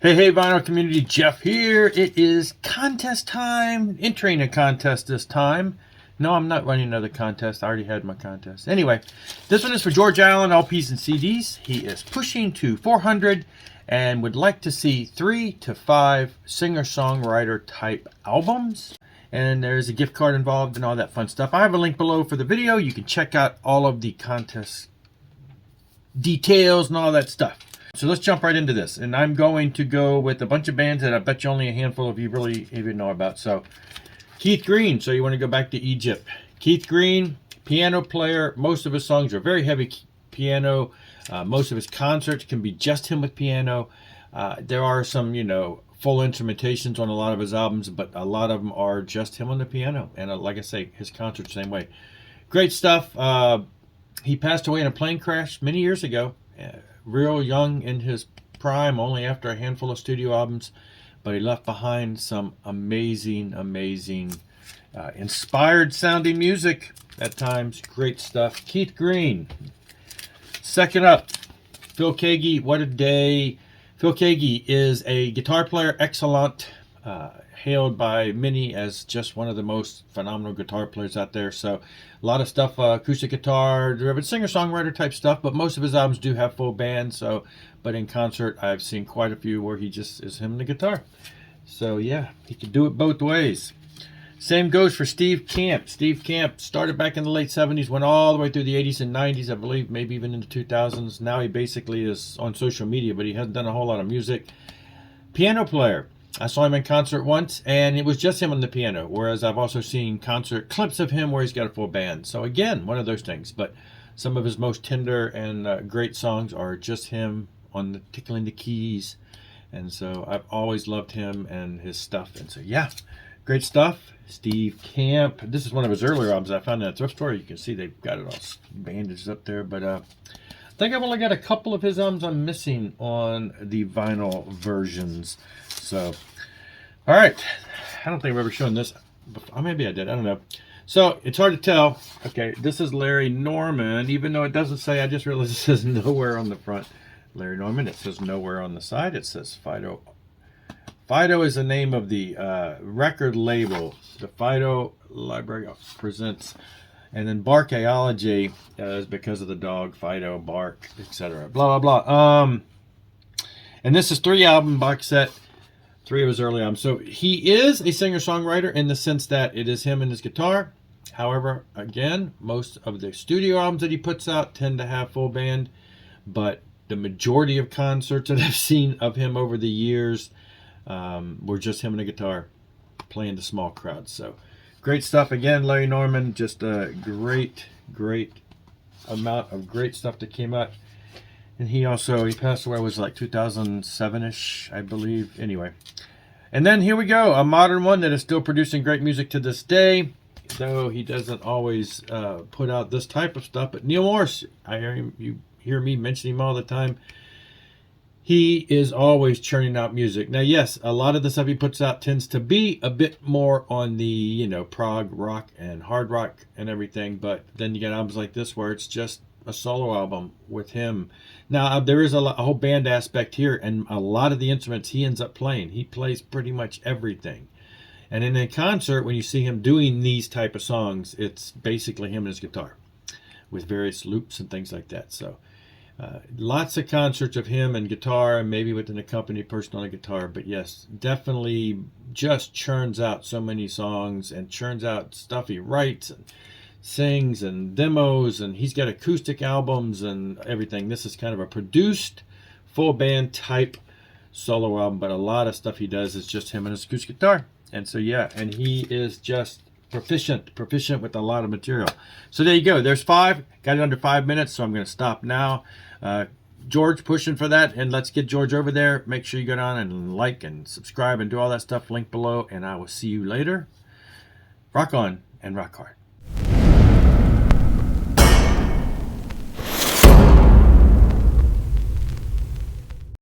Hey, vinyl community, Jeff here. It is contest time. Entering a contest this time. No, I'm not running another contest. I already had my contest. Anyway, this one is for George Allen, LPs and CDs. He is pushing to 400 and would like to see 3 to 5 singer-songwriter type albums. And there's a gift card involved and all that fun stuff. I have a link below for the video. You can check out all of the contest details and all that stuff. So let's jump right into this. And I'm going to go with a bunch of bands that I bet you only a handful of you really even know about. So Keith Green. So you want to go back to Egypt. Keith Green, piano player. Most of his songs are very heavy piano. Most of his concerts can be just him with piano. There are some, full instrumentations on a lot of his albums, but a lot of them are just him on the piano. And like I say, his concerts same way. Great stuff. He passed away in a plane crash many years ago. Real young in his prime, only after a handful of studio albums, but he left behind some amazing inspired sounding music at times. Great stuff. Keith Green. Second up, Phil Keaggy. What a day. Phil Keaggy is a guitar player excellent, hailed by many as just one of the most phenomenal guitar players out there. So a lot of stuff, acoustic guitar driven, singer-songwriter type stuff, but most of his albums do have full band. So, but in concert, I've seen quite a few where he just is him and the guitar. So yeah, he can do it both ways. Same goes for Steve Camp. Steve Camp started back in the late 70s, went all the way through the 80s and 90s, I believe, maybe even into 2000s. Now he basically is on social media, but he hasn't done a whole lot of music. Piano player. I saw him in concert once, and it was just him on the piano, whereas I've also seen concert clips of him where he's got a full band. So again, one of those things. But some of his most tender and great songs are just him on the tickling the keys. And so I've always loved him and his stuff. And so yeah, great stuff. Steve Camp. This is one of his earlier albums I found in a thrift store. You can see they've got it all bandaged up there. But I think I've only got a couple of his albums I'm missing on the vinyl versions. So, all right. I don't think I've ever shown this before. Maybe I did. I don't know. So, it's hard to tell. Okay, this is Larry Norman. Even though it doesn't say, I just realized it says nowhere on the front. Larry Norman. It says nowhere on the side. It says Fido. Fido is the name of the record label. The Fido Library presents. And then Barkology is because of the dog, Fido, Bark, etc. Blah, blah, blah. And this is 3 album box set. 3 of his early albums. So he is a singer-songwriter in the sense that it is him and his guitar. However, again, most of the studio albums that he puts out tend to have full band. But the majority of concerts that I've seen of him over the years were just him and a guitar playing to small crowds. So great stuff. Again, Larry Norman, just a great amount of great stuff that came out. And he passed away, was like 2007-ish, I believe. Anyway. And then here we go. A modern one that is still producing great music to this day. Though he doesn't always put out this type of stuff. But Neil Morse, you hear me mention him all the time. He is always churning out music. Now, yes, a lot of the stuff he puts out tends to be a bit more on the, prog rock and hard rock and everything. But then you get albums like this where it's just a solo album with him. Now, there is a whole band aspect here, and a lot of the instruments he ends up playing. He plays pretty much everything. And in a concert, when you see him doing these type of songs, it's basically him and his guitar with various loops and things like that. So lots of concerts of him and guitar, and maybe with an accompanied person on a guitar. But yes, definitely just churns out so many songs and churns out stuff he writes and sings and demos, and he's got acoustic albums and everything. This is kind of a produced full band type solo album, but a lot of stuff he does is just him and his acoustic guitar. And so yeah, and he is just proficient with a lot of material. So there you go. There's 5. Got it under 5 minutes, so I'm going to stop now. George pushing for that, and let's get George over there. Make sure you go down and like and subscribe and do all that stuff. Link below, and I will see you later. Rock on and rock hard.